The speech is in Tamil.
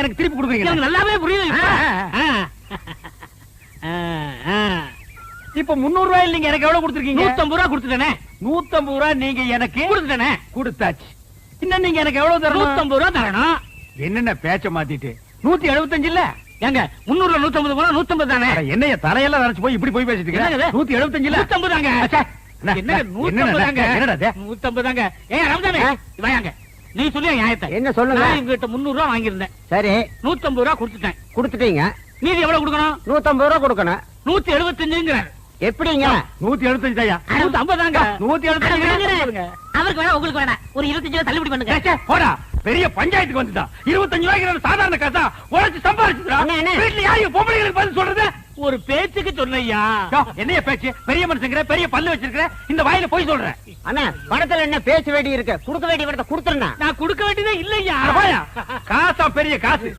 எனக்கு திருப்பி கொடுக்குறீங்க? நல்லாவே புரியுது. இப்ப 300 ரூபாய் நீங்க எனக்கு எவ்வளவு கொடுத்துருக்கீங்க? 150 ரூபாய் கொடுத்துட்டேனே. 150 ரூபாய் நீங்க எனக்கு கொடுத்துட்டேனே. கொடுத்தாச்சு. இன்னும் நீங்க எனக்கு எவ்வளவு தரணும்? 150 ரூபாய் தரணும். என்னென்ன பேச்ச மாத்திட்டு 175 இல்ல? ஏங்க 300ல 150 போனா 150 தானே. என்னைய தலையெல்லாம் நரைச்சு போய் இப்படி போய் பேசிட்டு இருக்க? 175 இல்ல? 150 தாங்க. என்னங்க 150 தாங்க. என்னடா இது? 150 தாங்க. ஏங்க ரம்ஜானே வாங்க. நீ சொல்லியா நியாயத்தை? என்ன சொல்லுங்க? நான் உங்ககிட்ட 300 ரூபாய் வாங்கியிருந்தேன். சரி 150 ரூபாய் கொடுத்துட்டேன். கொடுத்துட்டீங்க. மீதி எவ்வளவு கொடுக்கணும்? 150 ரூபாய் கொடுக்கணும். 175ங்கறாரு. எப்படிங்க? 175 ஐயா. 150 தாங்க. 175. அவருக்கு வேணா உங்களுக்கு வேணா ஒரு 25 ரூபாய் தள்ளுபடி பண்ணுங்க. போடா, பெரிய பஞ்சாயத்துக்கு வந்துட்டா. 25 ரூபாய்க்கு சாதாரண காசா உழைச்சு சம்பாதிச்சுடா. வீட்டுல யாரையும் பொம்பளைங்களுக்கு பதில் சொல்றது? ஒரு பேச்சுக்கு சொன்னையா. என்னைய பேச்சு? பெரிய மனுஷங்கிற, பெரிய பல்லு வச்சிருக்கிற, இந்த வாயில போய் சொல்றேன். அண்ணா பணத்துல என்ன பேச வேண்டி இருக்கு? கொடுக்க வேண்டிய பணத்தை கொடுத்துருந்தேன். நான் கொடுக்க வேண்டியதே இல்லையா. காசா பெரிய காசு.